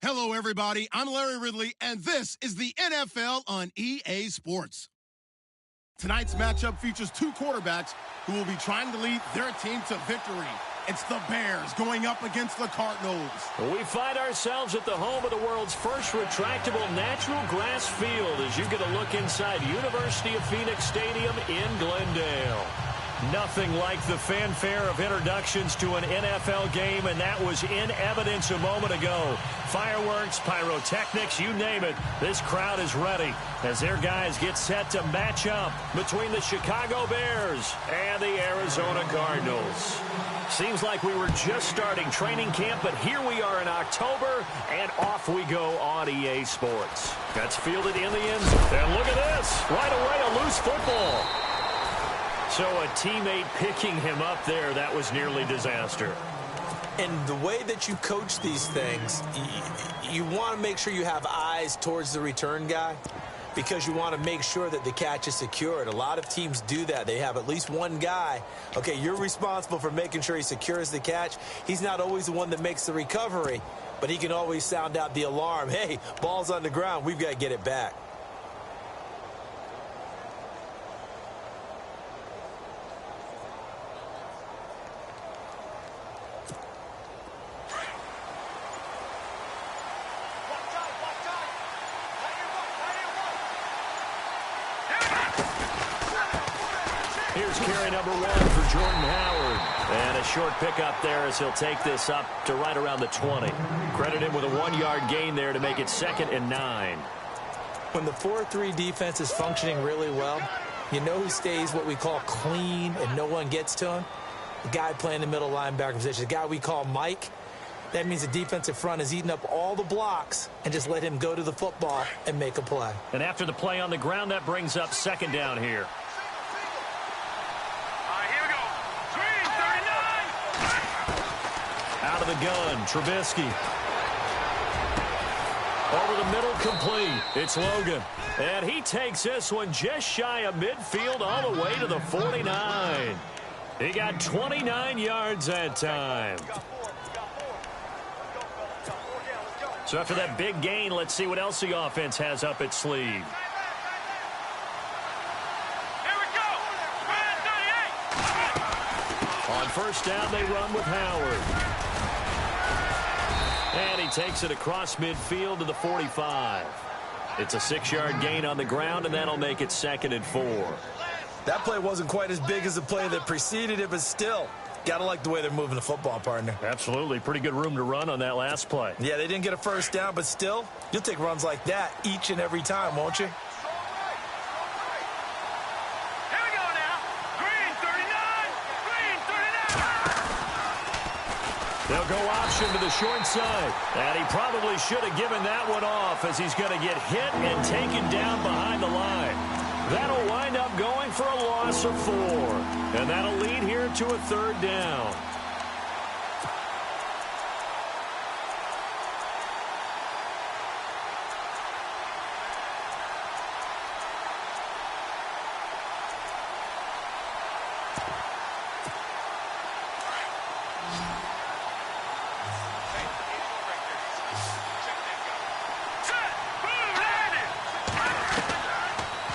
Hello, everybody. I'm Larry Ridley, and this is the NFL on EA Sports. Tonight's matchup features two quarterbacks who will be trying to lead their team to victory. It's the Bears going up against the Cardinals. We find ourselves at the home of the world's first retractable natural grass field as you get a look inside University of Phoenix Stadium in Glendale. Nothing like the fanfare of introductions to an NFL game, and that was in evidence a moment ago. Fireworks, pyrotechnics, you name it. This crowd is ready as their guys get set to match up between the Chicago Bears and the Arizona Cardinals. Seems like we were just starting training camp, but here we are in October, and off we go on EA Sports. That's fielded in the end zone. And look at this. Right away, a loose football. So a teammate picking him up there, that was nearly disaster. And the way that you coach these things, you want to make sure you have eyes towards the return guy because you want to make sure that the catch is secured. A lot of teams do that. They have at least one guy. Okay, you're responsible for making sure he secures the catch. He's not always the one that makes the recovery, but he can always sound out the alarm. Hey, ball's on the ground. We've got to get it back. Here's carry number one for Jordan Howard. And a short pickup there as he'll take this up to right around the 20. Credit him with a 1-yard gain there to make it 2nd and 9. When the 4-3 defense is functioning really well, you know who stays what we call clean and no one gets to him? The guy playing the middle linebacker position, the guy we call Mike. That means the defensive front has eaten up all the blocks and just let him go to the football and make a play. And after the play on the ground, that brings up 2nd down here. Out of the gun, Trubisky. Over the middle, complete. It's Logan. And he takes this one just shy of midfield all the way to the 49. He got 29 yards that time. So after that big gain, let's see what else the offense has up its sleeve. On first down, they run with Howard. And he takes it across midfield to the 45. It's a 6-yard gain on the ground, and that'll make it 2nd and 4. That play wasn't quite as big as the play that preceded it, but still, got to like the way they're moving the football, partner. Absolutely. Pretty good room to run on that last play. Yeah, they didn't get a first down, but still, you'll take runs like that each and every time, won't you? They'll go option to the short side. And he probably should have given that one off as he's going to get hit and taken down behind the line. That'll wind up going for a loss of 4. And that'll lead here to a 3rd down.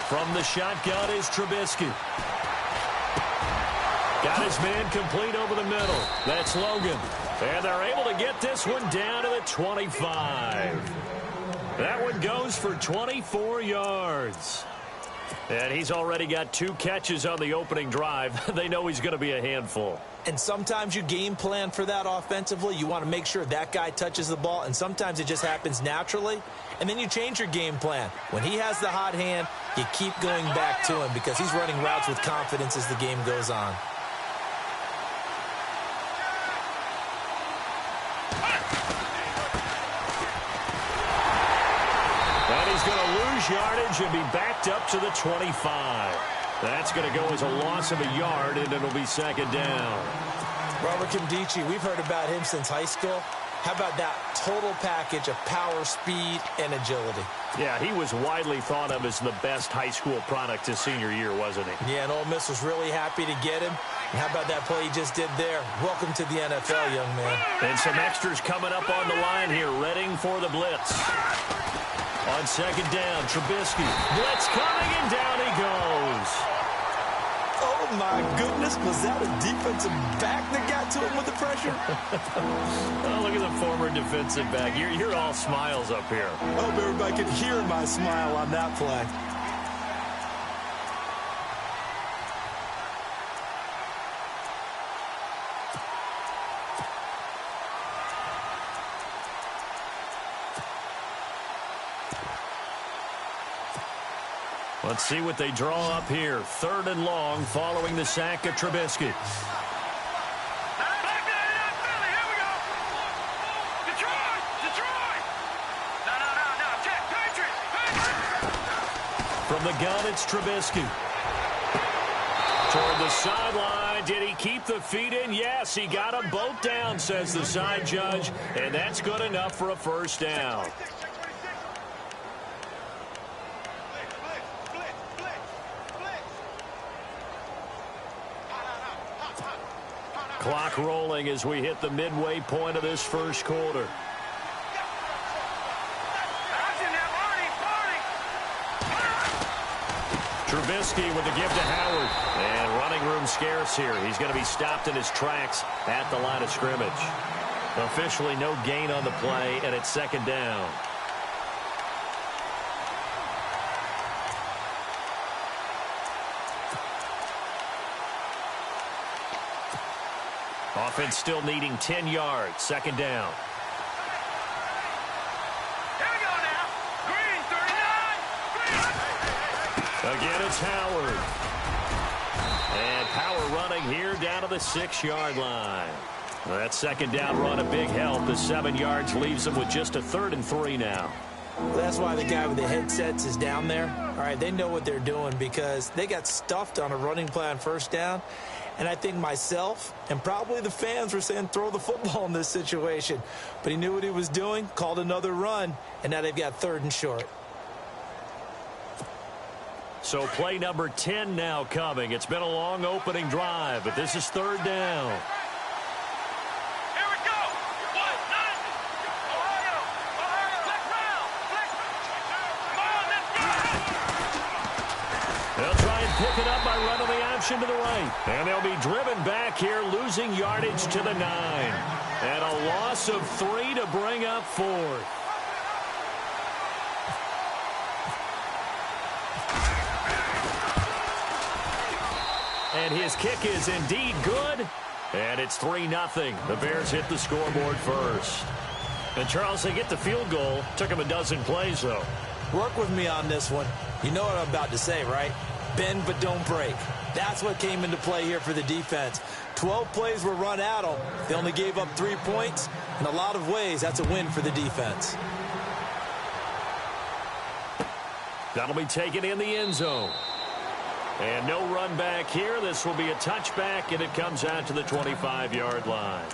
From the shotgun is Trubisky. Got his man complete over the middle. That's Logan. And they're able to get this one down to the 25. That one goes for 24 yards. And he's already got 2 catches on the opening drive. They know he's going to be a handful. And sometimes you game plan for that offensively. You want to make sure that guy touches the ball, and sometimes it just happens naturally. And then you change your game plan. When he has the hot hand, you keep going back to him because he's running routes with confidence as the game goes on. And he's going to lose yardage and be backed up to the 25. That's going to go as a loss of a yard, and it'll be 2nd down. Robert Kimdichie, we've heard about him since high school. How about that total package of power, speed, and agility? Yeah, he was widely thought of as the best high school product his senior year, wasn't he? Yeah, and Ole Miss was really happy to get him. And how about that play he just did there? Welcome to the NFL, young man. And some extras coming up on the line here, readying for the blitz. On second down, Trubisky. Blitz coming, and down he goes. Oh, my goodness. Was that a defensive back that got to him with the pressure? Oh, look at the former defensive back. You're all smiles up here. I hope everybody could hear my smile on that play. Let's see what they draw up here. 3rd and long following the sack of Trubisky. From the gun, it's Trubisky. Toward the sideline. Did he keep the feet in? Yes, he got them both down, says the side judge. And that's good enough for a first down. Clock rolling as we hit the midway point of this first quarter. Trubisky with the give to Howard. And running room scarce here. He's going to be stopped in his tracks at the line of scrimmage. Officially no gain on the play, and it's 2nd down. Offense still needing 10 yards. 2nd down. Here we go now. Green, 39. Again, it's Howard. And power running here down to the 6-yard line. That 2nd down run a big help. The 7 yards leaves them with just a 3rd and 3 now. Well, that's why the guy with the headsets is down there. All right, they know what they're doing because they got stuffed on a running play on 1st down. And I think myself and probably the fans were saying throw the football in this situation. But he knew what he was doing, called another run, and now they've got 3rd and short. So play number 10 now coming. It's been a long opening drive, but this is 3rd down. Here we go. 1-0. Ohio. Flex round. Come on, let's go. They'll try and pick it up by running the option to the right. And they'll be driven back here, losing yardage to the 9. And a loss of 3 to bring up 4th. And his kick is indeed good. And it's 3-0. The Bears hit the scoreboard first. And, Charles, they get the field goal. Took them a dozen plays, though. Work with me on this one. You know what I'm about to say, right? Bend but don't break. That's what came into play here for the defense. 12 plays were run at them. They only gave up 3 points. In a lot of ways, that's a win for the defense. That'll be taken in the end zone. And no run back here. This will be a touchback, and it comes out to the 25-yard line.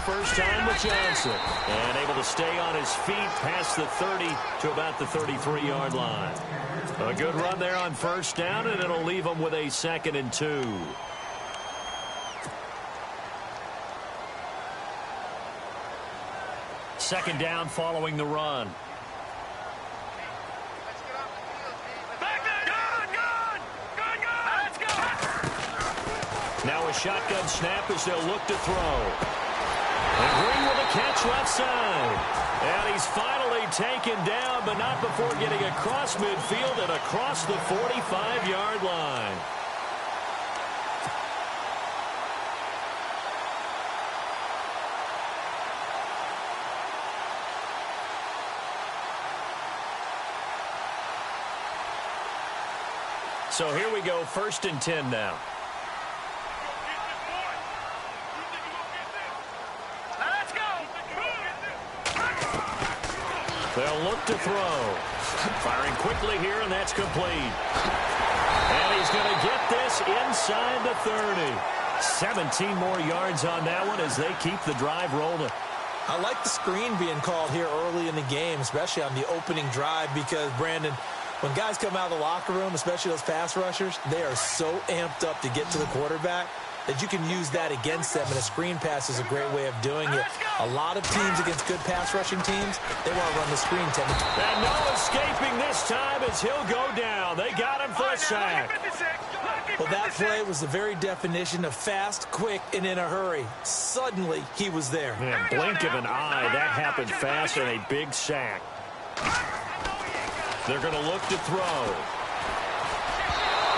First time with Johnson. And able to stay on his feet past the 30 to about the 33-yard line. A good run there on 1st down, and it'll leave them with a 2nd and 2. Second down following the run. Now a shotgun snap as they'll look to throw. And Green with a catch left side. And he's finally taken down, but not before getting across midfield and across the 45-yard line. So here we go, 1st and 10 now. Let's go. They'll look to throw. Firing quickly here, and that's complete. And he's going to get this inside the 30. 17 more yards on that one as they keep the drive rolling. I like the screen being called here early in the game, especially on the opening drive, because, Brandon, when guys come out of the locker room, especially those pass rushers, they are so amped up to get to the quarterback that you can use that against them, and a screen pass is a great way of doing it. A lot of teams against good pass rushing teams, they want to run the screen technique. And no escaping this time as he'll go down. They got him for a sack. Well, that play was the very definition of fast, quick, and in a hurry. Suddenly, he was there. Man, blink of an eye, that happened fast, and a big sack. They're going to look to throw.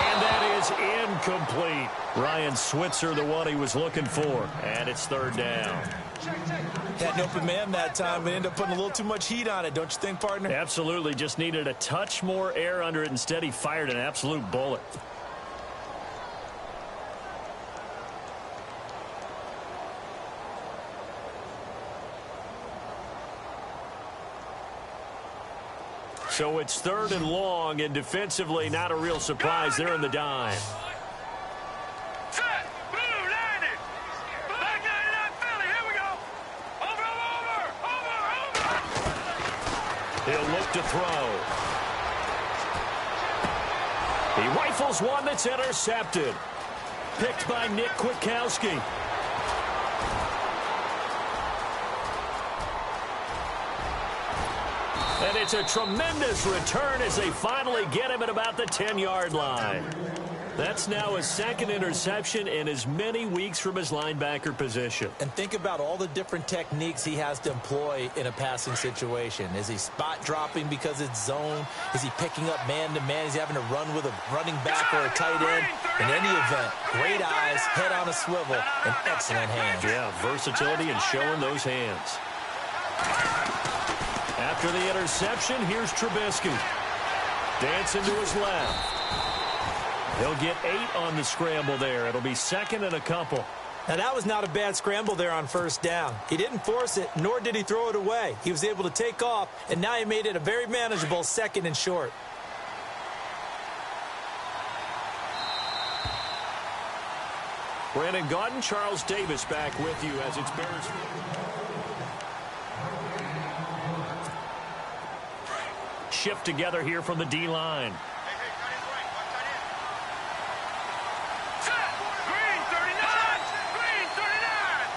And that is incomplete. Ryan Switzer, the one he was looking for. And it's 3rd down. Had an open man that time, but ended up putting a little too much heat on it, don't you think, partner? Absolutely. Just needed a touch more air under it. Instead, he fired an absolute bullet. So it's 3rd and long, and defensively, not a real surprise. They're in the dime. Set. Blue landed. Back 99 Philly. Here we go. Over. He'll look to throw. He rifles one that's intercepted. Picked by Nick Kwiatkowski. And it's a tremendous return as they finally get him at about the 10-yard line. That's now his 2nd interception in as many weeks from his linebacker position. And think about all the different techniques he has to employ in a passing situation. Is he spot dropping because it's zone? Is he picking up man-to-man? Is he having to run with a running back or a tight end? In any event, great eyes, head on a swivel, and excellent hands. Yeah, versatility and showing those hands. After the interception, here's Trubisky. Dancing to his left. He'll get 8 on the scramble there. It'll be 2nd and a couple. Now, that was not a bad scramble there on 1st down. He didn't force it, nor did he throw it away. He was able to take off, and now he made it a very manageable 2nd and short. Brandon Gaudin, Charles Davis back with you as it's Bears. Shift together here from the D-line. Green 39. Green 39.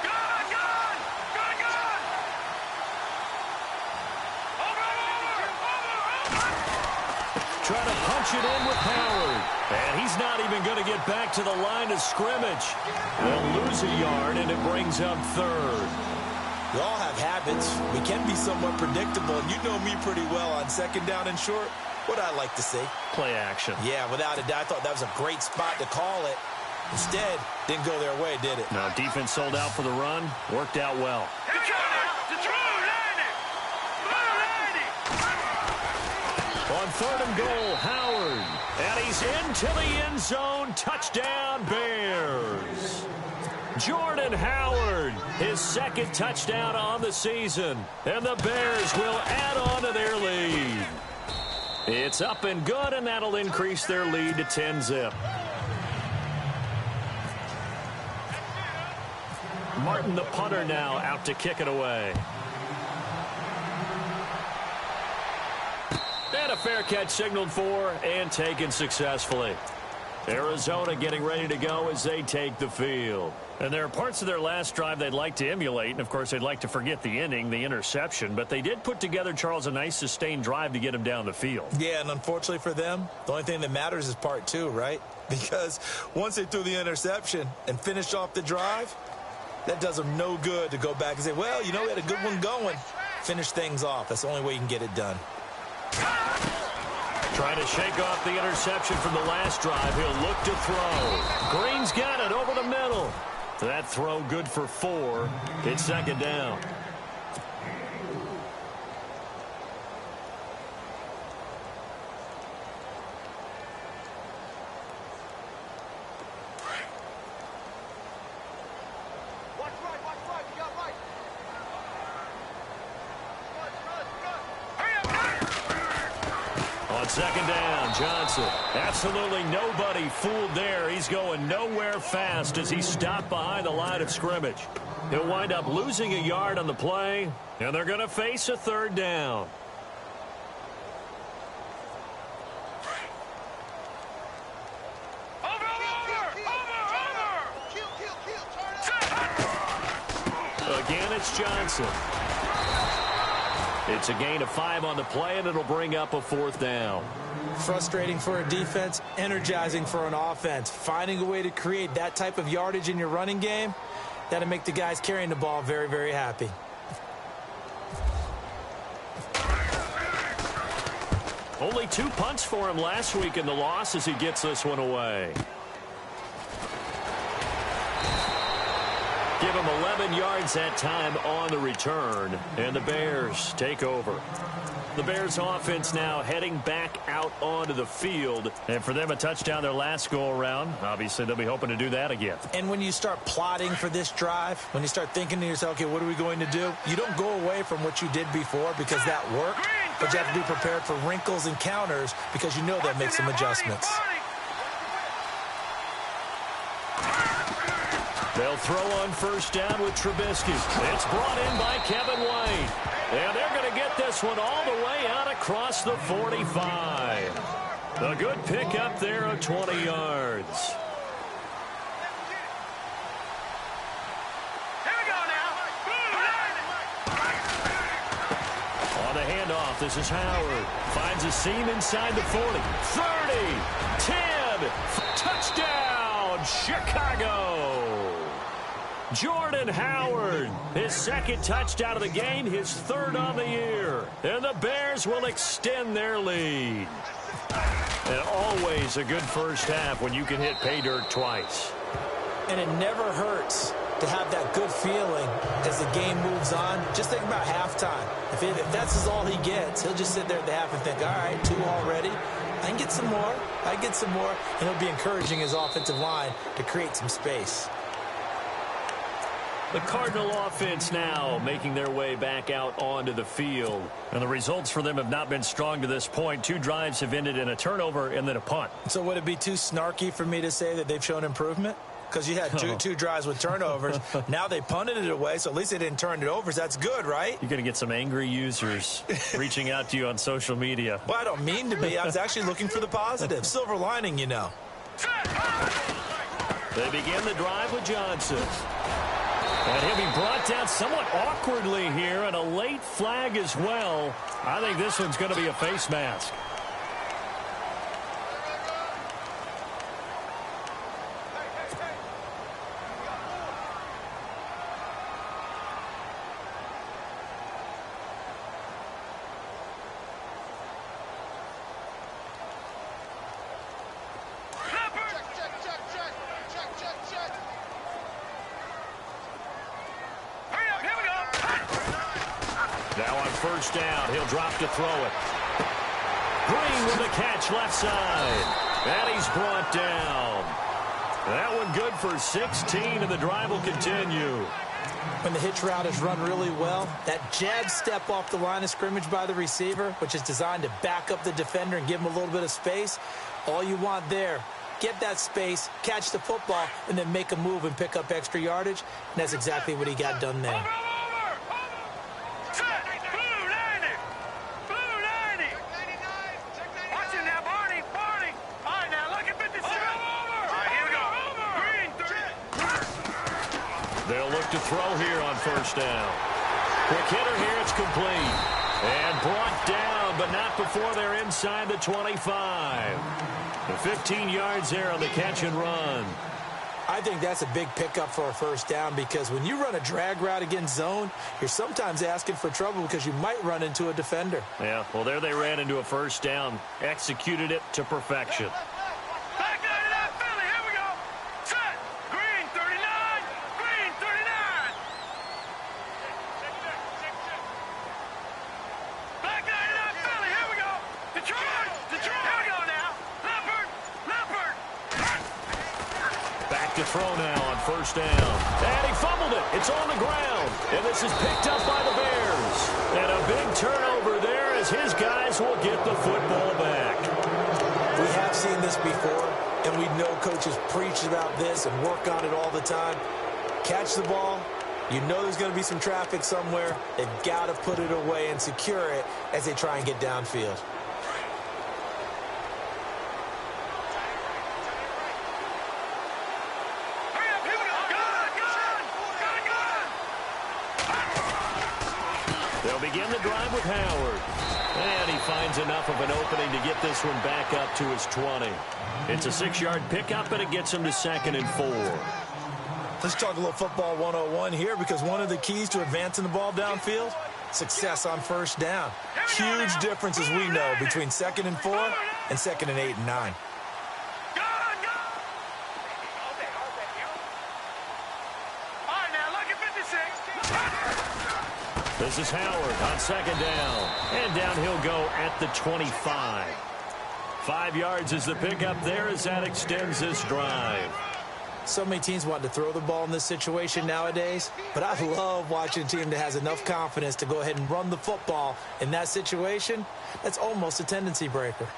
Gone. Over. Trying to punch it in with Howard. And he's not even going to get back to the line of scrimmage. They'll lose a yard, and it brings up 3rd. We all have habits. We can be somewhat predictable, and you know me pretty well on 2nd down and short. What I like to see. Play action. Yeah, without a doubt, I thought that was a great spot to call it. Instead, didn't go their way, did it? Now, defense sold out for the run. Worked out well. Here we go now. Detroit landed. Blue landed. On 3rd and goal, Howard. And he's into the end zone. Touchdown, Bears. Jordan Howard, his 2nd touchdown on the season. And the Bears will add on to their lead. It's up and good, and that'll increase their lead to 10-zip. Martin, the punter, now out to kick it away. And a fair catch signaled for and taken successfully. Arizona getting ready to go as they take the field. And there are parts of their last drive they'd like to emulate, and of course they'd like to forget the inning, the interception, but they did put together, Charles, a nice sustained drive to get him down the field. Yeah, and unfortunately for them, the only thing that matters is part 2, right? Because once they threw the interception and finished off the drive, that does them no good to go back and say, well, you know, we had a good one going. Finish things off. That's the only way you can get it done. Trying to shake off the interception from the last drive. He'll look to throw. Green's got it over the middle. That throw good for 4. It's 2nd down. second down. Johnson. Absolutely nobody fooled there. He's going nowhere fast as he stopped behind the line of scrimmage. He'll wind up losing a yard on the play, and they're going to face a third down. Again, it's Johnson. It's a gain of 5 on the play, and it'll bring up a fourth down. Frustrating for a defense, energizing for an offense. Finding a way to create that type of yardage in your running game, that'll make the guys carrying the ball very, very happy. Only 2 punts for him last week in the loss as he gets this one away. Give him 11 yards that time on the return, and the Bears take over. The Bears offense now heading back out onto the field, and for them a touchdown their last go-around. Obviously, they'll be hoping to do that again. And when you start plotting for this drive, when you start thinking to yourself, okay, what are we going to do? You don't go away from what you did before because that worked, but you have to be prepared for wrinkles and counters because you know that makes some adjustments. They'll throw on first down with Trubisky. It's brought in by Kevin White. And they're going to get this one all the way out across the 45. A good pickup there of 20 yards. Here we go now. On the handoff, this is Howard. Finds a seam inside the 40. 30, 10, touchdown, Chicago. Jordan Howard, his second touchdown of the game, his third on the year. And the Bears will extend their lead. And always a good first half when you can hit pay dirt twice. And it never hurts to have that good feeling as the game moves on. Just think about halftime. If that's all he gets, he'll just sit there at the half and think, all right, 2 already. I can get some more. I can get some more. And he'll be encouraging his offensive line to create some space. The Cardinal offense now making their way back out onto the field. And the results for them have not been strong to this point. 2 drives have ended in a turnover and then a punt. So would it be too snarky for me to say that they've shown improvement? Because you had two drives with turnovers. Now they punted it away, so at least they didn't turn it over. So that's good, right? You're going to get some angry users reaching out to you on social media. Well, I don't mean to be. I was actually looking for the positive. Silver lining, you know. They begin the drive with Johnson. And he'll be brought down somewhat awkwardly here, and a late flag as well. I think this one's going to be a face mask. Now on first down, he'll drop to throw it. Green with the catch left side. And he's brought down. That one good for 16, and the drive will continue. When the hitch route is run really well, that jab step off the line of scrimmage by the receiver, which is designed to back up the defender and give him a little bit of space, all you want there, get that space, catch the football, and then make a move and pick up extra yardage. And that's exactly what he got done there. They'll look to throw here on first down. Quick hitter here, it's complete. And brought down, but not before they're inside the 25. The 15 yards there on the catch and run. I think that's a big pickup for a first down because when you run a drag route against zone, you're sometimes asking for trouble because you might run into a defender. Yeah, well, there they ran into a first down. Executed it to perfection. To throw now on first down. And he fumbled it. It's on the ground. And this is picked up by the Bears. And a big turnover there as his guys will get the football back. We have seen this before, and we know coaches preach about this and work on it all the time. Catch the ball. You know there's going to be some traffic somewhere. They've got to put it away and secure it as they try and get downfield. They'll begin the drive with Howard. And he finds enough of an opening to get this one back up to his 20. It's a 6-yard pickup, and it gets him to 2nd and 4. Let's talk a little football 101 here, because one of the keys to advancing the ball downfield, success on first down. Huge difference, as we know, between 2nd and 4 and 2nd and 8 and 9. This is Howard on 2nd down. And down he'll go at the 25. 5 yards is the pickup there as that extends this drive. So many teams want to throw the ball in this situation nowadays, but I love watching a team that has enough confidence to go ahead and run the football in that situation. That's almost a tendency breaker.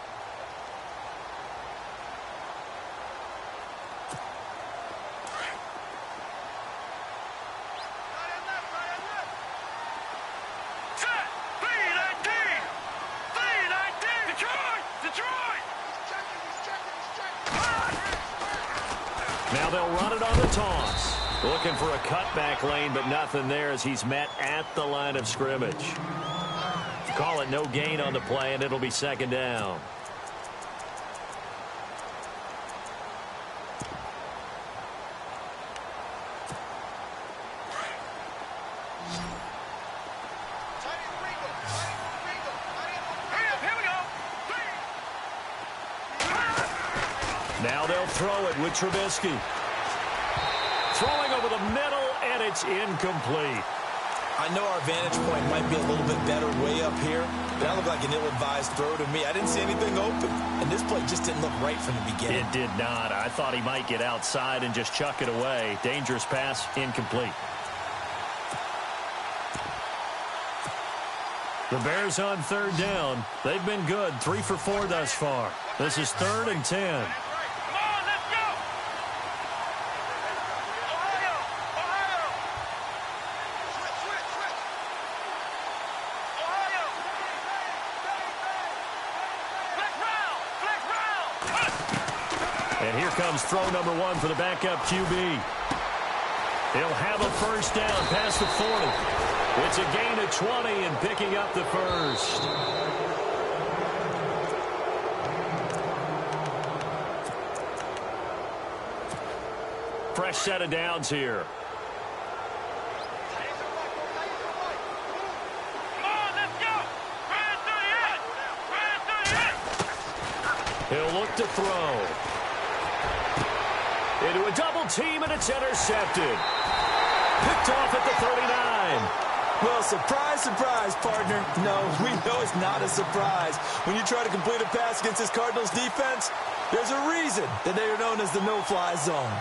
Now they'll run it on the toss. Looking for a cutback lane, but nothing there as he's met at the line of scrimmage. Call it no gain on the play, and it'll be 2nd down. Now they'll throw it with Trubisky. Throwing over the middle, and it's incomplete. I know our vantage point might be a little bit better way up here, but that looked like an ill-advised throw to me. I didn't see anything open, and this play just didn't look right from the beginning. It did not. I thought he might get outside and just chuck it away. Dangerous pass, incomplete. The Bears on 3rd down. They've been good, 3 for 4 thus far. This is 3rd and 10. And here comes throw number 1 for the backup QB. He'll have a first down past the 40. It's a gain of 20 and picking up the first. Fresh set of downs here. He'll look to throw. Into a double team, and it's intercepted. Picked off at the 39. Well, surprise, surprise, partner. No, we know it's not a surprise. When you try to complete a pass against this Cardinals defense, there's a reason that they are known as the no-fly zone.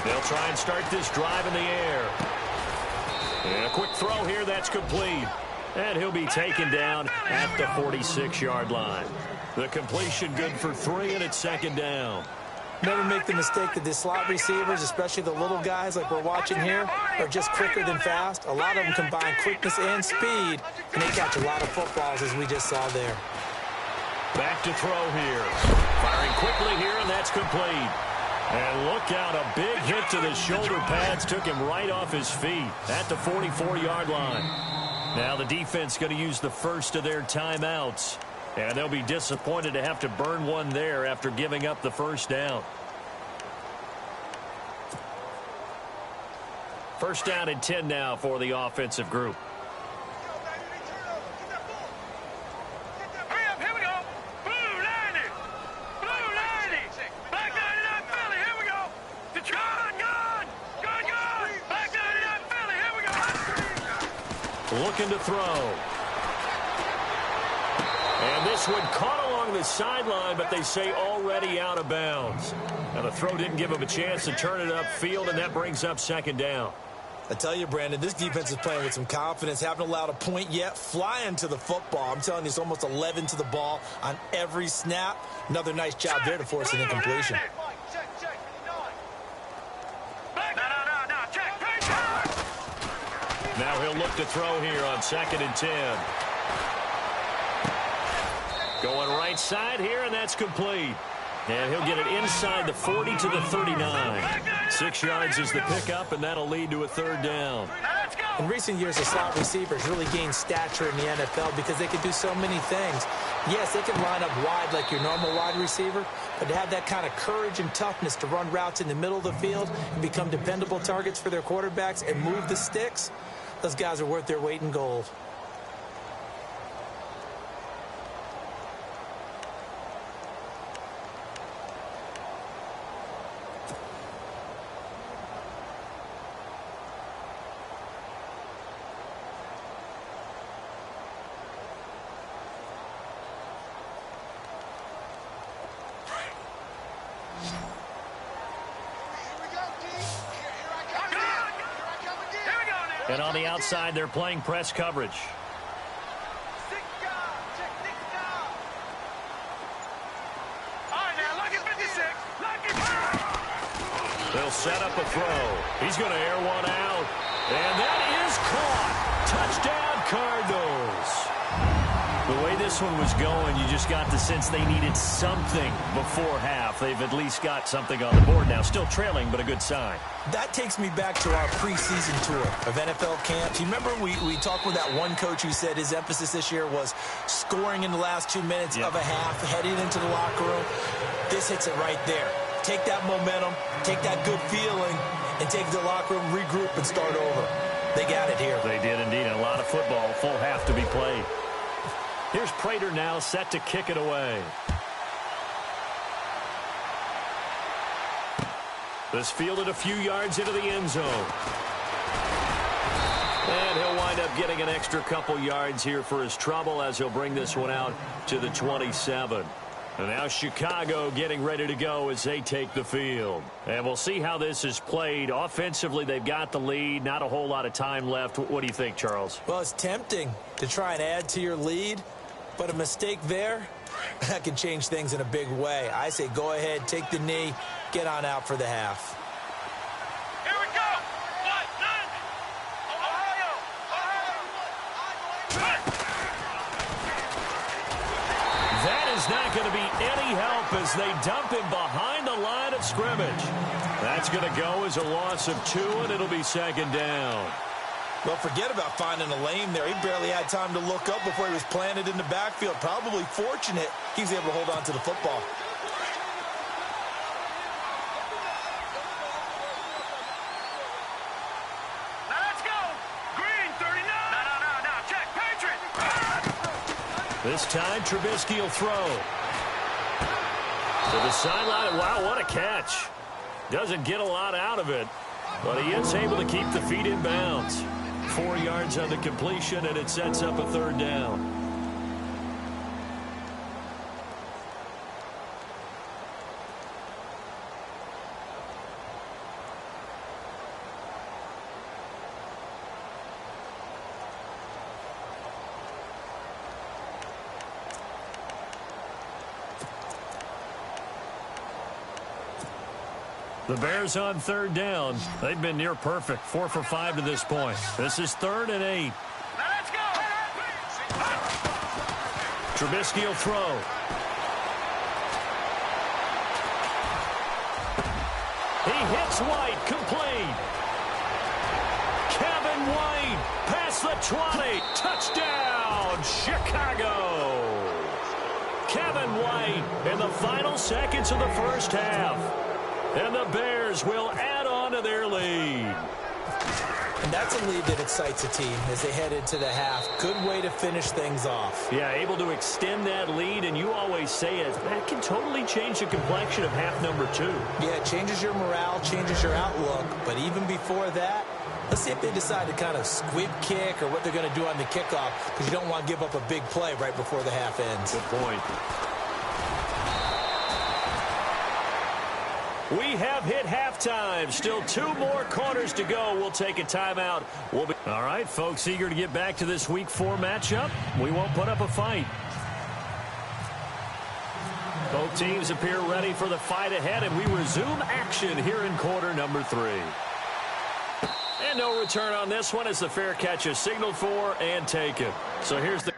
They'll try and start this drive in the air. And a quick throw here, that's complete. And he'll be taken down at the 46-yard line. The completion good for 3, and it's 2nd down. Never make the mistake that the slot receivers, especially the little guys like we're watching here, are just quicker than fast. A lot of them combine quickness and speed, and they catch a lot of footballs, as we just saw there. Back to throw here. Firing quickly here, and that's complete. And look out, a big hit to the shoulder pads took him right off his feet at the 44-yard line. Now the defense going to use the first of their timeouts. And they'll be disappointed to have to burn one there after giving up the first down. First down and 10 now for the offensive group. Looking to throw. And And this one caught along the sideline, but they say already out of bounds. Now the throw didn't give him a chance to turn it upfield, and that brings up second down. I tell you, Brandon, this defense is playing with some confidence. Haven't allowed a point yet. Flying to the football. I'm telling you, it's almost 11 to the ball on every snap. Another nice job there to force an incompletion. Now he'll look to throw here on 2nd and 10. Going right side here, and that's complete. And he'll get it inside the 40 to the 39. 6 yards is the pickup, and that'll lead to a third down. In recent years, the slot receivers really gained stature in the NFL because they can do so many things. Yes, they can line up wide like your normal wide receiver, but to have that kind of courage and toughness to run routes in the middle of the field and become dependable targets for their quarterbacks and move the sticks, those guys are worth their weight in gold. And on the outside, they're playing press coverage. They'll set up a throw. He's going to air one out. And that is caught. Touchdown, Cardinals. The way this one was going, you just got the sense they needed something before half. They've at least got something on the board now. Still trailing, but a good sign. That takes me back to our preseason tour of NFL camps. You remember we talked with that one coach who said his emphasis this year was scoring in the last 2 minutes of a half, heading into the locker room. This hits it right there. Take that momentum, take that good feeling, and take the locker room, regroup, and start over. They got it here. They did indeed. And a lot of football, full half to be played. Here's Prater now set to kick it away. This fielded a few yards into the end zone. And he'll wind up getting an extra couple yards here for his trouble as he'll bring this one out to the 27. And now Chicago getting ready to go as they take the field. And we'll see how this is played. Offensively, they've got the lead. Not a whole lot of time left. What do you think, Charles? Well, it's tempting to try and add to your lead, but a mistake there, that can change things in a big way. I say go ahead, take the knee, get on out for the half. Here we go. That is not going to be any help as they dump him behind the line of scrimmage. That's going to go as a loss of 2, and it'll be second down. Well, forget about finding a lane there. He barely had time to look up before he was planted in the backfield. Probably fortunate he was able to hold on to the football. Now let's go. Green, 39. No. Check, Patriot. This time, Trubisky will throw. To the sideline. Wow, what a catch. Doesn't get a lot out of it, but he is able to keep the feet in bounds. 4 yards on the completion, and it sets up a third down. The Bears on third down. They've been near perfect. 4 for 5 to this point. This is 3rd and 8. Now let's go. Trubisky will throw. He hits White, complete. Kevin White, past the 20. Touchdown, Chicago. Kevin White in the final seconds of the first half. And the Bears will add on to their lead. And that's a lead that excites a team as they head into the half. Good way to finish things off. Yeah, able to extend that lead, and you always say it, that can totally change the complexion of half number 2. Yeah, it changes your morale, changes your outlook. But even before that, let's see if they decide to kind of squib kick or what they're going to do on the kickoff, because you don't want to give up a big play right before the half ends. Good point. We have hit halftime. Still 2 more quarters to go. We'll take a timeout. All right, folks, eager to get back to this Week 4 matchup. We won't put up a fight. Both teams appear ready for the fight ahead, and we resume action here in quarter number 3. And no return on this one as the fair catch is signaled for and taken. So here's the...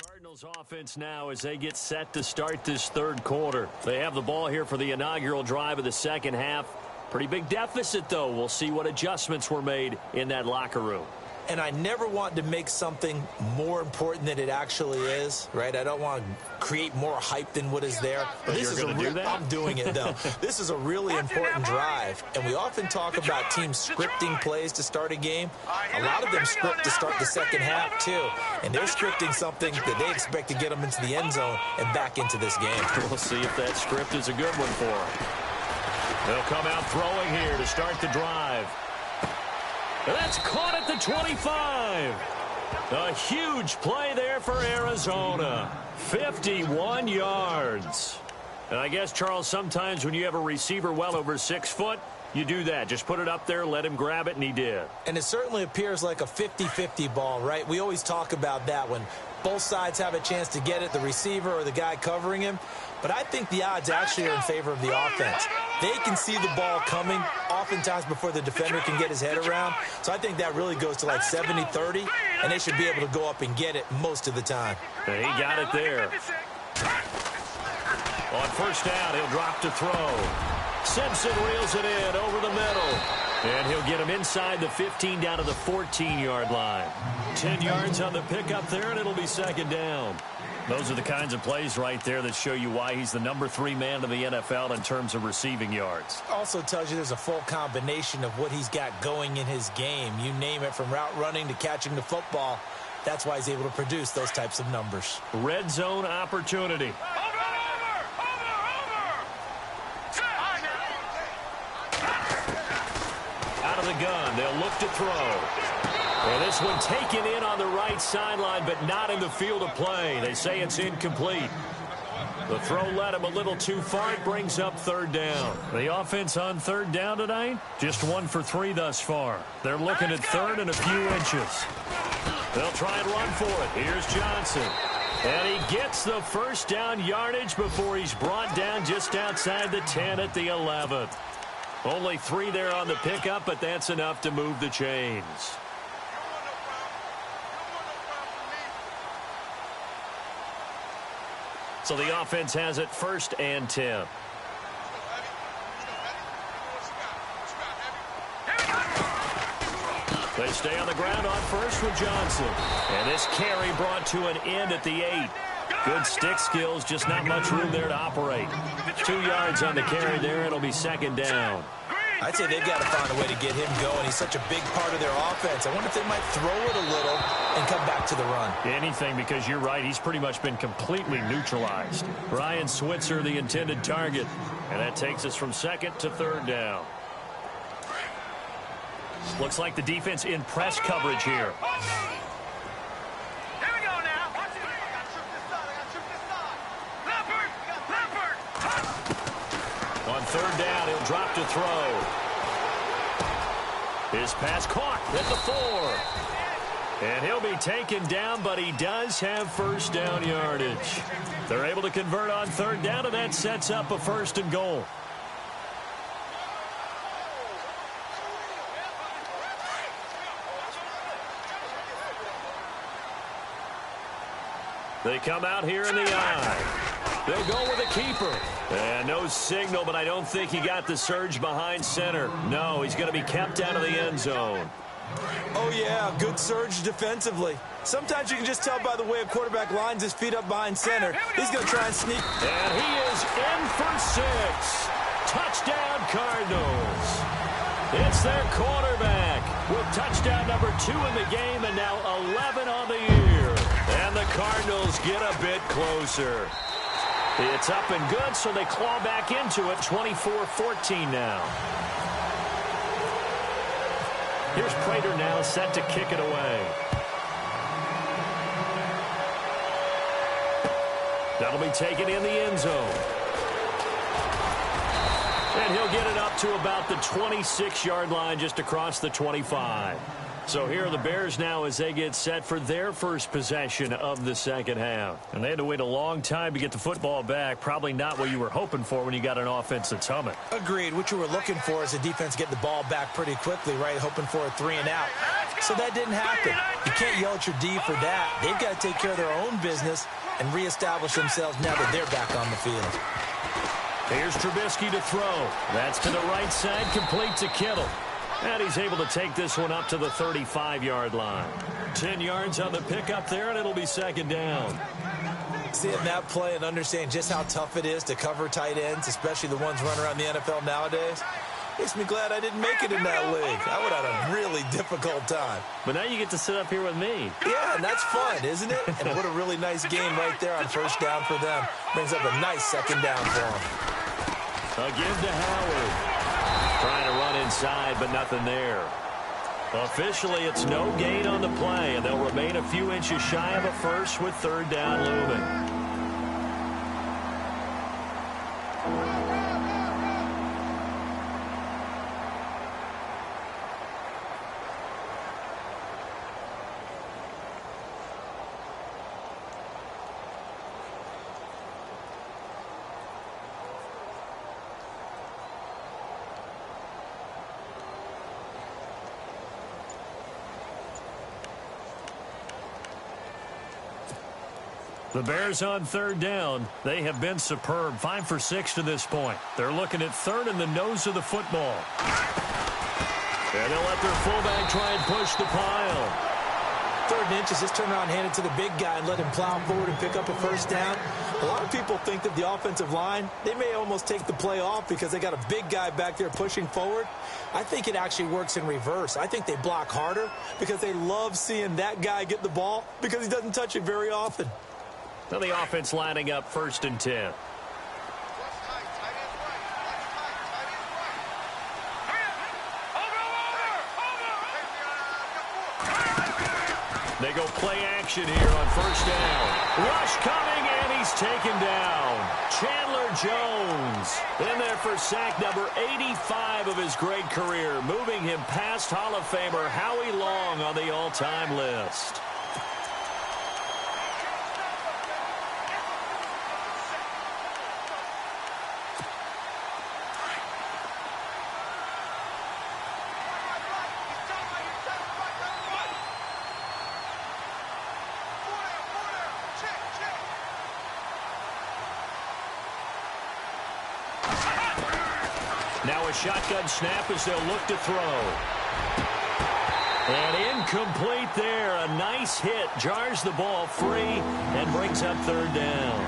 Cardinals offense now as they get set to start this third quarter. They have the ball here for the inaugural drive of the second half. Pretty big deficit, though. We'll see what adjustments were made in that locker room. And I never want to make something more important than it actually is, right? I don't want to create more hype than what is there. But this is I'm doing it, though. This is a really important drive. And we often talk about teams scripting plays to start a game. A lot of them script to start the second half, too. And they're scripting something that they expect to get them into the end zone and back into this game. We'll see if that script is a good one for them. They'll come out throwing here to start the drive. That's caught at the 25. A huge play there for Arizona. 51 yards. And I guess, Charles, sometimes when you have a receiver well over 6 foot, you do that. Just put it up there, let him grab it, and he did. And it certainly appears like a 50-50 ball, right? We always talk about that when both sides have a chance to get it, the receiver or the guy covering him. But I think the odds actually are in favor of the offense. They can see the ball coming oftentimes before the defender can get his head around. So I think that really goes to like 70-30, and they should be able to go up and get it most of the time. He got it there. On first down, he'll drop to throw. Simpson reels it in over the middle. And he'll get him inside the 15 down to the 14-yard line. 10 yards on the pickup there, and it'll be second down. Those are the kinds of plays right there that show you why he's the number 3 man in the NFL in terms of receiving yards. Also tells you there's a full combination of what he's got going in his game. You name it, from route running to catching the football. That's why he's able to produce those types of numbers. Red zone opportunity. Out of the gun, they'll look to throw. Well, this one taken in on the right sideline, but not in the field of play. They say it's incomplete. The throw led him a little too far. It brings up third down. The offense on third down tonight, just 1 for 3 thus far. They're looking at third and a few inches. They'll try and run for it. Here's Johnson. And he gets the first down yardage before he's brought down just outside the 10 at the 11th. Only 3 there on the pickup, but that's enough to move the chains. So the offense has it 1st and 10. They stay on the ground on first with Johnson. And this carry brought to an end at the 8. Good stick skills, just not much room there to operate. 2 yards on the carry there. It'll be second down. I'd say they've got to find a way to get him going. He's such a big part of their offense. I wonder if they might throw it a little and come back to the run. Anything, because you're right. He's pretty much been completely neutralized. Brian Switzer, the intended target. And that takes us from second to third down. Looks like the defense in press coverage here. Here we go now. On third down, he'll drop to throw. His pass caught at the 4. And he'll be taken down, but he does have first down yardage. They're able to convert on third down, and that sets up a 1st and goal. They come out here in the eye. They'll go with a keeper. And no signal, but I don't think he got the surge behind center. No, he's going to be kept out of the end zone. Oh, yeah, good surge defensively. Sometimes you can just tell by the way a quarterback lines his feet up behind center. He's going to try and sneak. And he is in for 6. Touchdown, Cardinals. It's their quarterback with touchdown number 2 in the game and now 11 on the year. And the Cardinals get a bit closer. It's up and good, so they claw back into it, 24-14 now. Here's Prater now set to kick it away. That'll be taken in the end zone. And he'll get it up to about the 26-yard line, just across the 25. So here are the Bears now as they get set for their first possession of the second half. And they had to wait a long time to get the football back. Probably not what you were hoping for when you got an offense that's humming. Agreed. What you were looking for is the defense get the ball back pretty quickly, right? Hoping for a 3 and out. So that didn't happen. You can't yell at your D for that. They've got to take care of their own business and reestablish themselves now that they're back on the field. Here's Trubisky to throw. That's to the right side, complete to Kittle. And he's able to take this one up to the 35-yard line. 10 yards on the pickup there, and it'll be second down. Seeing that play and understand just how tough it is to cover tight ends, especially the ones running around the NFL nowadays, makes me glad I didn't make it in that league. I would have had a really difficult time. But now you get to sit up here with me. Yeah, and that's fun, isn't it? And what a really nice game right there on first down for them. Brings up a nice second down for them. Again to Howard. Trying to run inside, but nothing there. Officially, it's no gain on the play, and they'll remain a few inches shy of a first with third down looming. The Bears on third down. They have been superb. 5 for 6 to this point. They're looking at third in the nose of the football. And they'll let their fullback try and push the pile. 3rd and inches, just turn around and hand it to the big guy and let him plow forward and pick up a first down. A lot of people think that the offensive line, they may almost take the play off because they got a big guy back there pushing forward. I think it actually works in reverse. I think they block harder because they love seeing that guy get the ball because he doesn't touch it very often. Now the offense lining up 1st and 10. They go play action here on first down. Rush coming, and he's taken down. Chandler Jones in there for sack number 85 of his great career, moving him past Hall of Famer Howie Long on the all-time list. Now a shotgun snap as they'll look to throw. And incomplete there. A nice hit. Jars the ball free and brings up third down.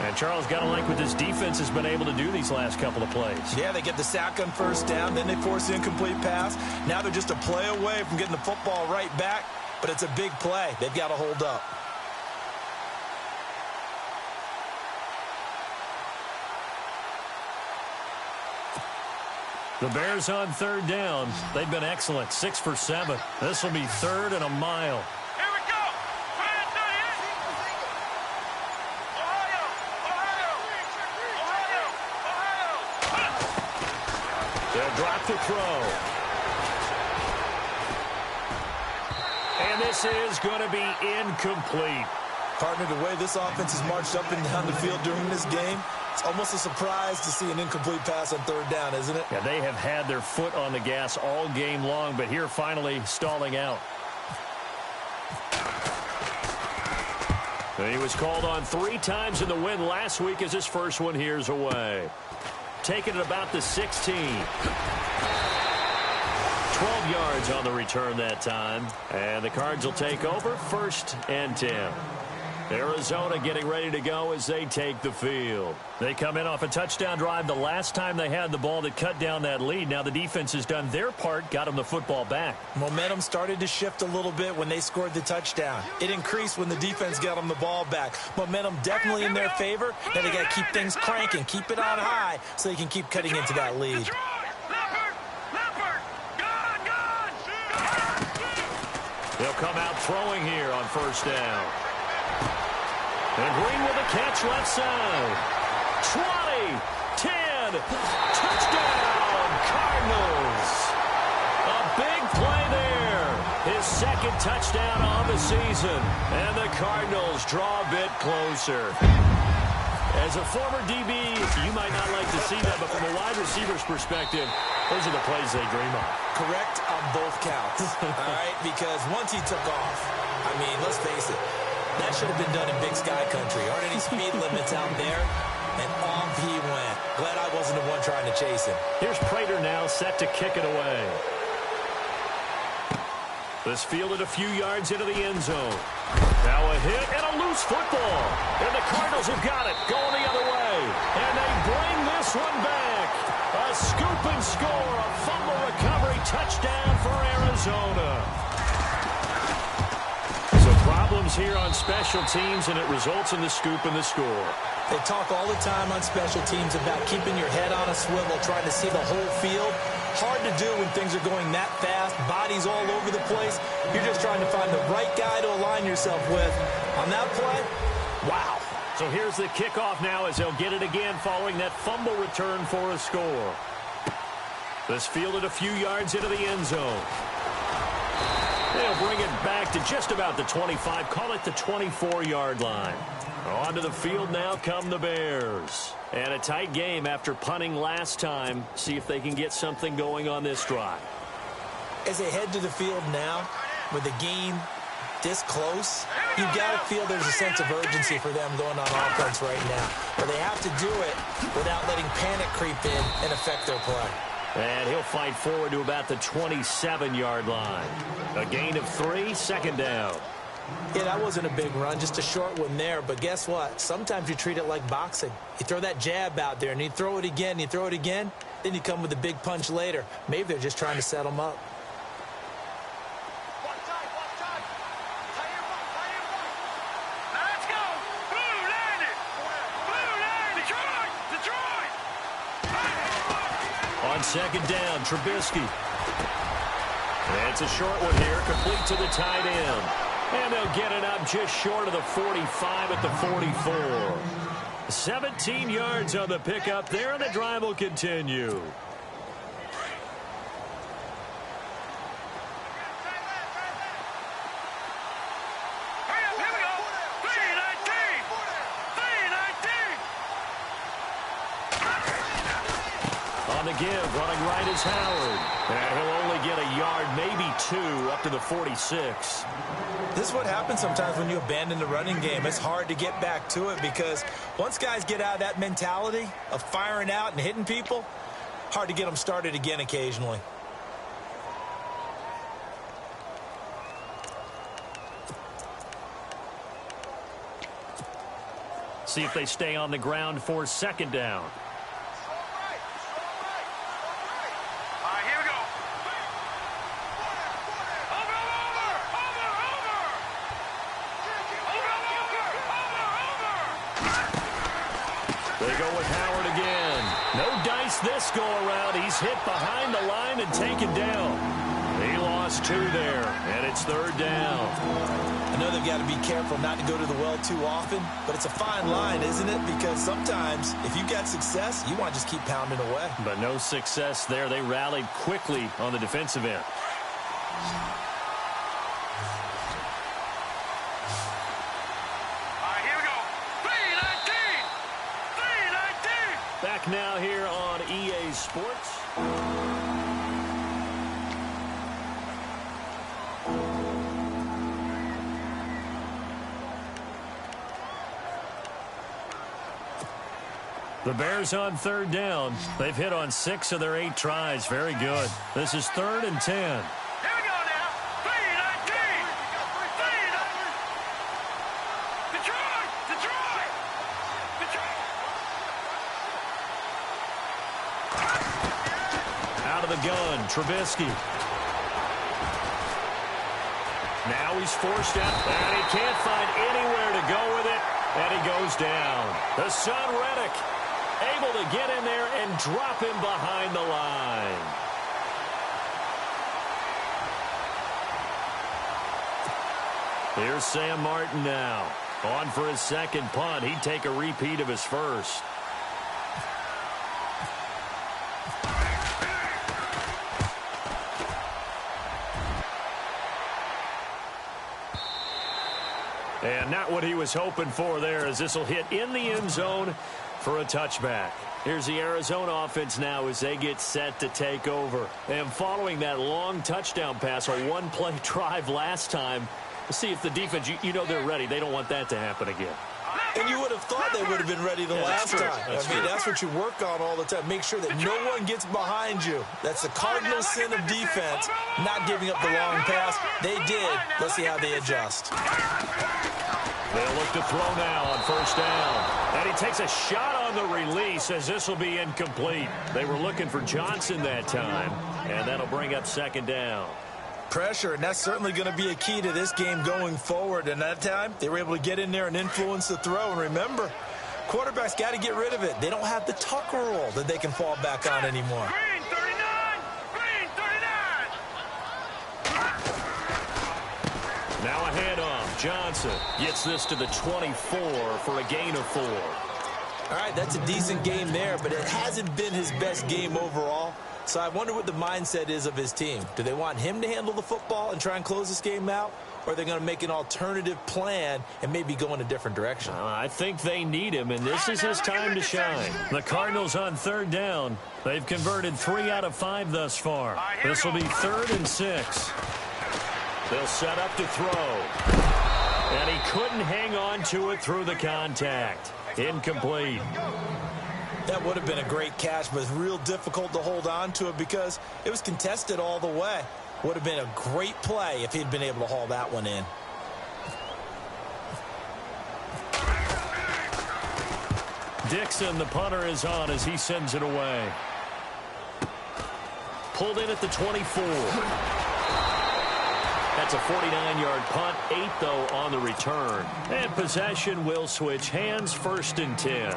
And Charles, got to like what this defense has been able to do these last couple of plays. Yeah, they get the sack on first down, then they force the incomplete pass. Now they're just a play away from getting the football right back, but it's a big play. They've got to hold up. The Bears on third down. They've been excellent, 6 for 7. This will be 3rd and a mile. Here we go. They'll drop the throw. And this is going to be incomplete. Partner, the way this offense has marched up and down the field during this game, it's almost a surprise to see an incomplete pass on third down, isn't it? Yeah, they have had their foot on the gas all game long, but here finally stalling out. He was called on 3 times in the win last week as his first one here's away. Taking it about the 16. 12 yards on the return that time. And the Cards will take over 1st and 10. Arizona getting ready to go as they take the field. They come in off a touchdown drive the last time they had the ball that cut down that lead. Now the defense has done their part, got them the football back. Momentum started to shift a little bit when they scored the touchdown. It increased when the defense got them the ball back. Momentum definitely in their favor. Now they got to keep things cranking, keep it on high so they can keep cutting into that lead. They'll come out throwing here on first down. And Green with a catch left side. 20, 10, touchdown, Cardinals. A big play there. His 2nd touchdown of the season. And the Cardinals draw a bit closer. As a former DB, you might not like to see that, but from a wide receiver's perspective, those are the plays they dream of. Correct on both counts, all right? Because once he took off, I mean, let's face it, that should have been done in Big Sky Country. Aren't any speed limits out there? And off he went. Glad I wasn't the one trying to chase him. Here's Prater now set to kick it away. This fielded a few yards into the end zone. Now a hit and a loose football. And the Cardinals have got it, going the other way. And they bring this one back. A scoop and score, a fumble recovery touchdown for Arizona. So problems here on special teams, and it results in the scoop and the score. They talk all the time on special teams about keeping your head on a swivel, trying to see the whole field. Hard to do when things are going that fast, bodies all over the place. You're just trying to find the right guy to align yourself with. On that play, wow. So here's the kickoff now as they'll get it again following that fumble return for a score. This fielded a few yards into the end zone. They'll bring it back to just about the 25, call it the 24-yard line. Onto the field now come the Bears. And a tight game after punting last time. See if they can get something going on this drive. As they head to the field now, with the game this close, you've got to feel there's a sense of urgency for them going on offense right now. But they have to do it without letting panic creep in and affect their play. And he'll fight forward to about the 27-yard line. A gain of 3, 2nd down. Yeah, that wasn't a big run, just a short one there. But guess what? Sometimes you treat it like boxing. You throw that jab out there, and you throw it again, you throw it again, then you come with a big punch later. Maybe they're just trying to set them up. Let's go. Blue landed. Blue landed. Detroit. On 2nd down, Trubisky. And it's a short one here, complete to the tight end. And they'll get it up just short of the 45 at the 44. 17 yards on the pickup there, and the drive will continue. On the give, running right is Howard. And he'll only get a yard, maybe 2, up to the 46. This is what happens sometimes when you abandon the running game. It's hard to get back to it because once guys get out of that mentality of firing out and hitting people, hard to get them started again occasionally. See if they stay on the ground for second down. They go with Howard again. No dice this go around. He's hit behind the line and taken down. He lost 2 there, and it's third down. I know they've got to be careful not to go to the well too often, but it's a fine line, isn't it? Because sometimes if you got success, you want to just keep pounding away. But no success there. They rallied quickly on the defensive end. Back now here on EA Sports. The Bears on third down. They've hit on 6 of their 8 tries. Very good. This is 3rd and 10. Gun, Trubisky. Now he's forced out, and he can't find anywhere to go with it, and he goes down. The son, Reddick, able to get in there and drop him behind the line. Here's Sam Martin now. On for his second punt. He'd take a repeat of his first. And not what he was hoping for there, as this will hit in the end zone for a touchback. Here's the Arizona offense now as they get set to take over. And following that long touchdown pass, a one-play drive last time, let's see if the defense, you know they're ready. They don't want that to happen again. And you would have thought they would have been ready the last time. That's what you work on all the time. Make sure that no one gets behind you. That's the cardinal sin of defense, not giving up the long pass. They did. Let's see how they adjust. They'll look to throw now on first down. And he takes a shot on the release as this will be incomplete. They were looking for Johnson that time, and that'll bring up second down. Pressure, and that's certainly going to be a key to this game going forward. And that time, they were able to get in there and influence the throw. And remember, quarterbacks got to get rid of it. They don't have the Tucker rule that they can fall back on anymore. Green 39! Green 39! Now a handoff. Johnson gets this to the 24 for a gain of 4. All right, that's a decent game there, but it hasn't been his best game overall. So I wonder what the mindset is of his team. Do they want him to handle the football and try and close this game out? Or are they going to make an alternative plan and maybe go in a different direction? I think they need him, and this is his time to shine. The Cardinals on third down. They've converted 3 out of 5 thus far. This will be 3rd and 6. They'll set up to throw. And he couldn't hang on to it through the contact. Incomplete. That would have been a great catch, but it's real difficult to hold on to it because it was contested all the way. Would have been a great play if he'd been able to haul that one in. Dixon, the punter, is on as he sends it away. Pulled in at the 24. That's a 49-yard punt, 8, though, on the return. And possession will switch hands, 1st and 10.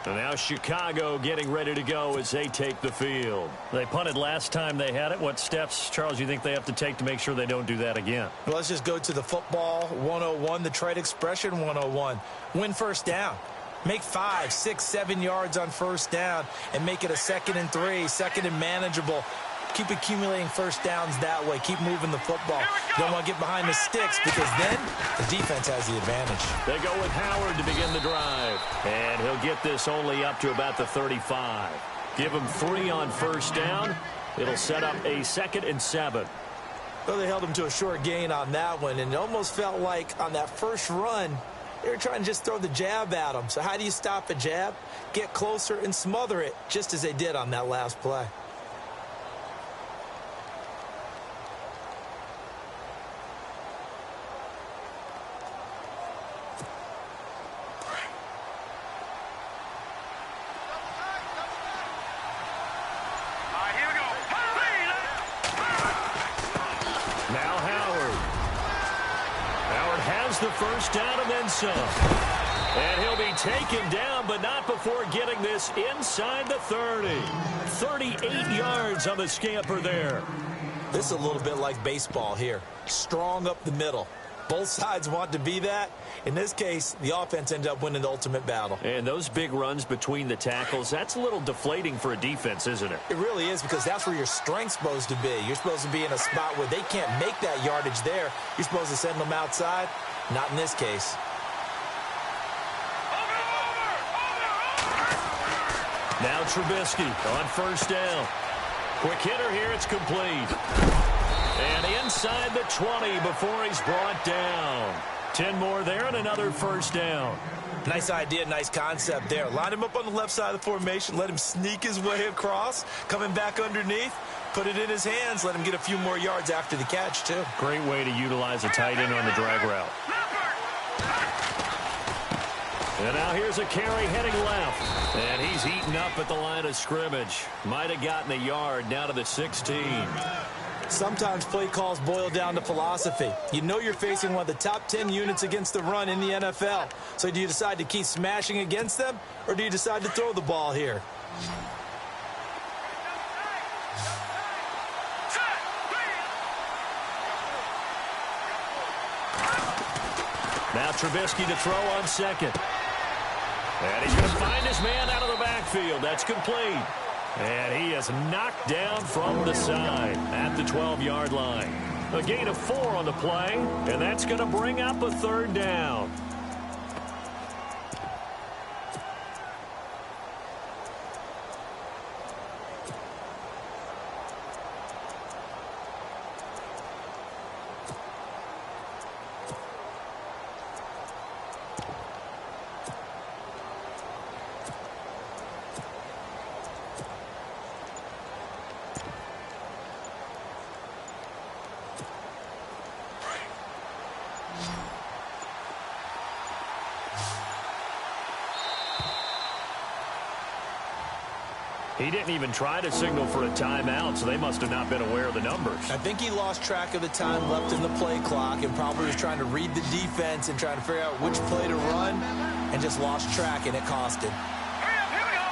And now Chicago getting ready to go as they take the field. They punted last time they had it. What steps, Charles, you think they have to take to make sure they don't do that again? Well, let's just go to the football 101, the trade expression 101. Win first down. Make 5, 6, 7 yards on first down and make it a 2nd and 3, 2nd and manageable. Keep accumulating first downs that way. Keep moving the football. You don't want to get behind the sticks because then the defense has the advantage. They go with Howard to begin the drive. And he'll get this only up to about the 35. Give him 3 on first down. It'll set up a 2nd and 7. Well, they held him to a short gain on that one, and it almost felt like on that first run, they were trying to just throw the jab at him. So how do you stop a jab? Get closer and smother it, just as they did on that last play. the first down and then some. And he'll be taken down, but not before getting this inside the 30. 38 yards on the scamper there. This is a little bit like baseball here. Strong up the middle. Both sides want to be that. In this case, the offense ended up winning the ultimate battle. And those big runs between the tackles, that's a little deflating for a defense, isn't it? It really is, because that's where your strength's supposed to be. You're supposed to be in a spot where they can't make that yardage there. You're supposed to send them outside. Not in this case. Now Trubisky on first down. Quick hitter here, it's complete. And inside the 20 before he's brought down. 10 more there and another first down. Nice idea, nice concept there. Line him up on the left side of the formation. Let him sneak his way across. Coming back underneath. Put it in his hands. Let him get a few more yards after the catch, too. Great way to utilize a tight end on the drag route. And now here's a carry heading left. And he's eaten up at the line of scrimmage. Might have gotten a yard down to the 16. Sometimes play calls boil down to philosophy. You know you're facing one of the top 10 units against the run in the NFL. So do you decide to keep smashing against them, or do you decide to throw the ball here? Now Trubisky to throw on second. And he's going to find his man out of the backfield. That's complete. And he is knocked down from the side at the 12-yard line. A gain of 4 on the play, and that's going to bring up a third down. He didn't even try to signal for a timeout, so they must have not been aware of the numbers. I think he lost track of the time left in the play clock and probably was trying to read the defense and trying to figure out which play to run, and just lost track, and it cost him. Here we go.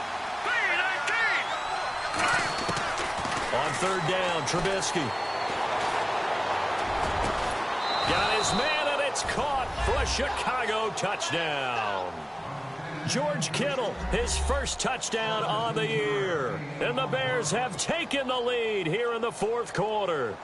On third down, Trubisky. Got his man, and it's caught for a Chicago touchdown. George Kittle, his first touchdown on the year. And the Bears have taken the lead here in the fourth quarter.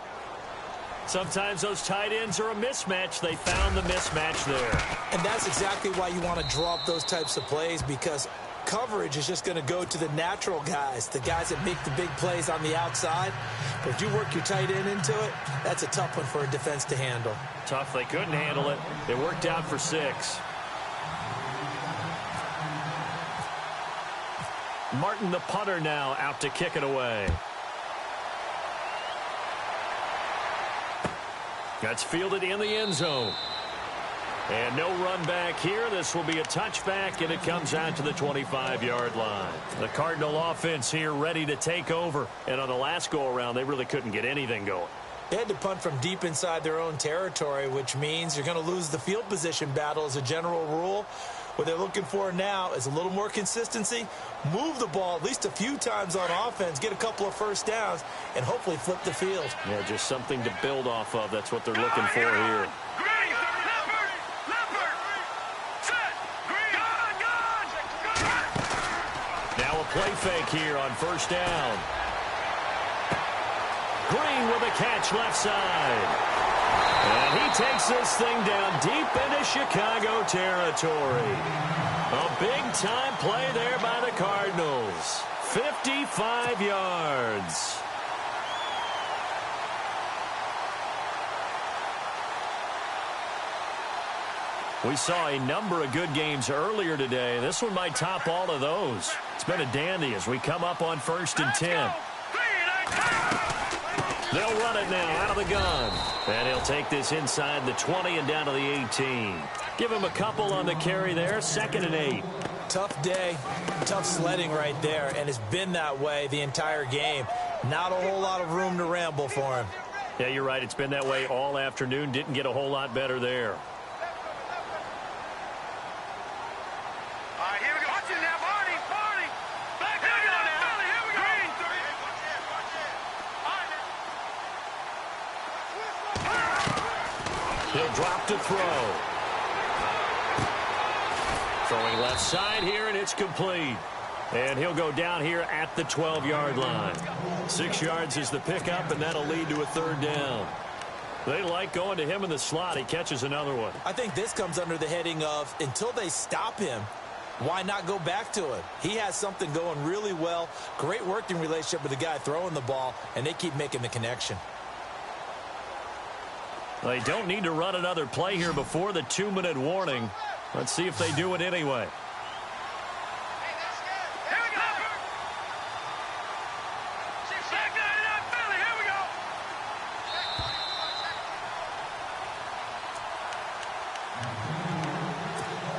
Sometimes those tight ends are a mismatch. They found the mismatch there. And that's exactly why you want to draw up those types of plays, because coverage is just going to go to the natural guys, the guys that make the big plays on the outside. But if you work your tight end into it, that's a tough one for a defense to handle. Tough. They couldn't handle it. It worked out for 6. Martin, the punter, now out to kick it away. That's fielded in the end zone. And no run back here. This will be a touchback, and it comes out to the 25-yard line. The Cardinal offense here ready to take over. And on the last go-around, they really couldn't get anything going. They had to punt from deep inside their own territory, which means you're going to lose the field position battle as a general rule. What they're looking for now is a little more consistency, move the ball at least a few times on offense, get a couple of first downs, and hopefully flip the field. Yeah, just something to build off of. That's what they're looking for here. Now a play fake here on first down. Green with a catch left side. And he takes this thing down deep into Chicago territory. A big-time play there by the Cardinals. 55 yards. We saw a number of good games earlier today. This one might top all of those. It's been a dandy as we come up on 1st and 10. They'll run it now out of the gun. And he'll take this inside the 20 and down to the 18. Give him a couple on the carry there. 2nd and 8. Tough day, tough sledding right there, and it's been that way the entire game. Not a whole lot of room to ramble for him. Yeah, you're right. It's been that way all afternoon. Didn't get a whole lot better there. He'll drop to throw. Throwing left side here, and it's complete. And he'll go down here at the 12-yard line. 6 yards is the pickup, and that'll lead to a third down. They like going to him in the slot. He catches another one. I think this comes under the heading of, until they stop him, why not go back to it? He has something going really well. Great working relationship with the guy throwing the ball, and they keep making the connection. They don't need to run another play here before the 2-minute warning. Let's see if they do it anyway.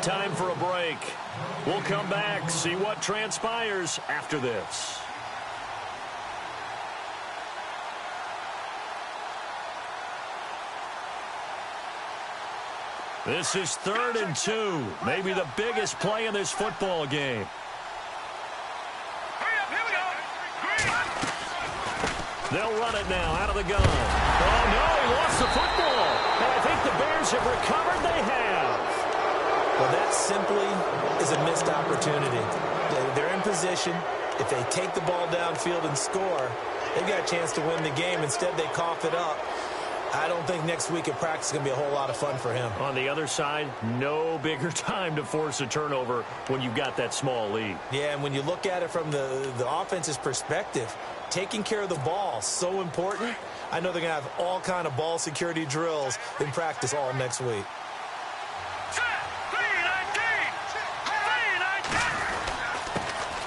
Time for a break. We'll come back, see what transpires after this. This is 3rd and 2. Maybe the biggest play in this football game. They'll run it now out of the gun. Oh, no, he lost the football. And I think the Bears have recovered. They have. Well, that simply is a missed opportunity. They're in position. If they take the ball downfield and score, they've got a chance to win the game. Instead, they cough it up. I don't think next week at practice is going to be a whole lot of fun for him. On the other side, no bigger time to force a turnover when you've got that small lead. Yeah, and when you look at it from the offense's perspective, taking care of the ball, so important. I know they're going to have all kind of ball security drills in practice all next week.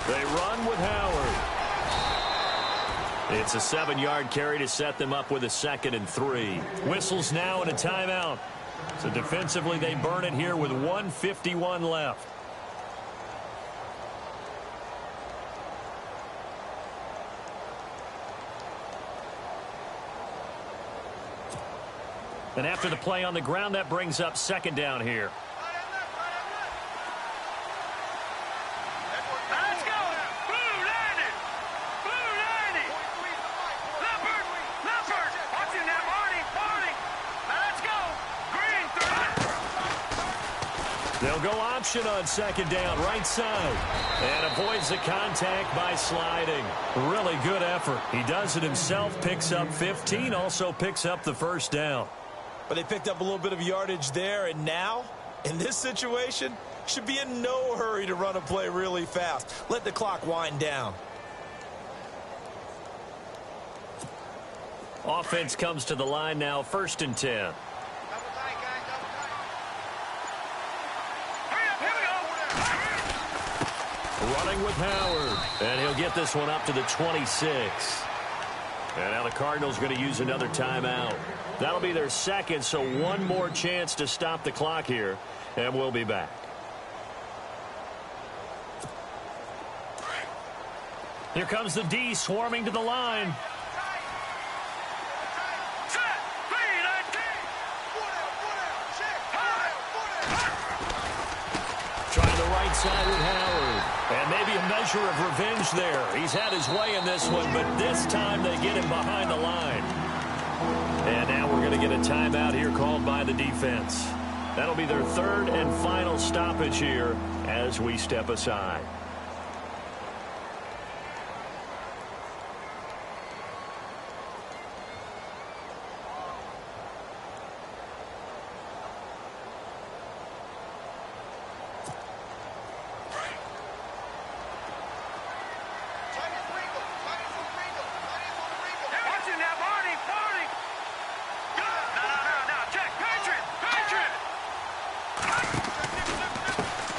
They run with Howard. It's a 7-yard carry to set them up with a 2nd and 3. Whistles now and a timeout. So defensively, they burn it here with 1:51 left. And after the play on the ground, that brings up 2nd down here. They'll go option on 2nd down, right side. And avoids the contact by sliding. Really good effort. He does it himself, picks up 15, also picks up the 1st down. But they picked up a little bit of yardage there, and now, in this situation, should be in no hurry to run a play really fast. Let the clock wind down. Offense comes to the line now, 1st and 10. Running with Howard. And he'll get this one up to the 26. And now the Cardinals going to use another timeout. That'll be their 2nd, so one more chance to stop the clock here. And we'll be back. Here comes the D swarming to the line. Trying the right side with Howard. And maybe a measure of revenge there. He's had his way in this one, but this time they get him behind the line. And now we're going to get a timeout here called by the defense. That'll be their 3rd and final stoppage here as we step aside.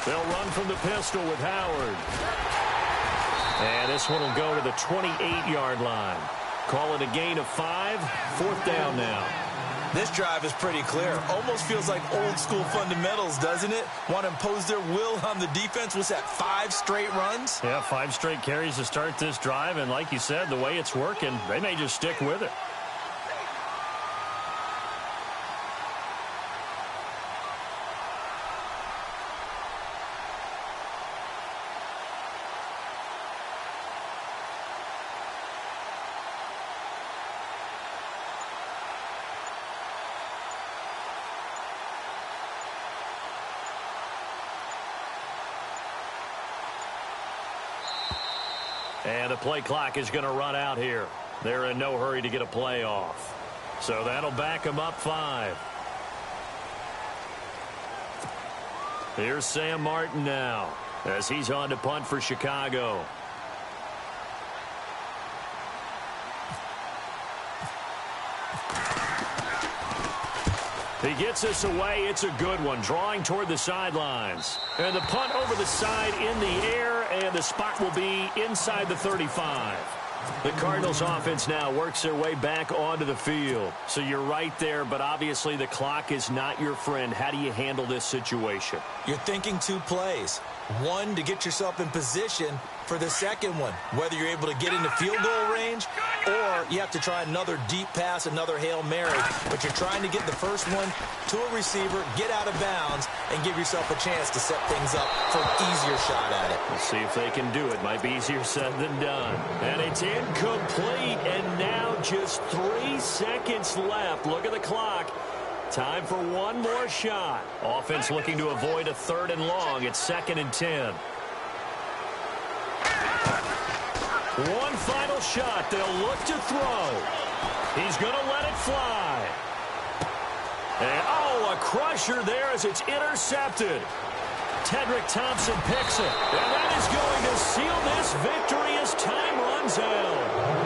They'll run from the pistol with Howard. And this one will go to the 28-yard line. Call it a gain of 5. 4th down now. This drive is pretty clear. Almost feels like old school fundamentals, doesn't it? Want to impose their will on the defense. Was that 5 straight runs? Yeah, 5 straight carries to start this drive. And like you said, the way it's working, they may just stick with it. And the play clock is going to run out here. They're in no hurry to get a play off. So that'll back them up 5. Here's Sam Martin now as he's on to punt for Chicago. He gets this away. It's a good one, drawing toward the sidelines. And the punt over the side in the air, and the spot will be inside the 35. The Cardinals offense now works their way back onto the field. So you're right there, but obviously the clock is not your friend. How do you handle this situation? You're thinking 2 plays. One, to get yourself in position for the second one, whether you're able to get into field goal range or you have to try another deep pass, another Hail Mary. But you're trying to get the first one to a receiver, get out of bounds, and give yourself a chance to set things up for an easier shot at it. We'll see if they can do it. Might be easier said than done. And it's incomplete, and now just 3 seconds left. Look at the clock. Time for one more shot. Offense looking to avoid a 3rd and long. It's 2nd and 10. One final shot. They'll look to throw. He's going to let it fly. And, oh, a crusher there as it's intercepted. Tedrick Thompson picks it. And that is going to seal this victory as time runs out.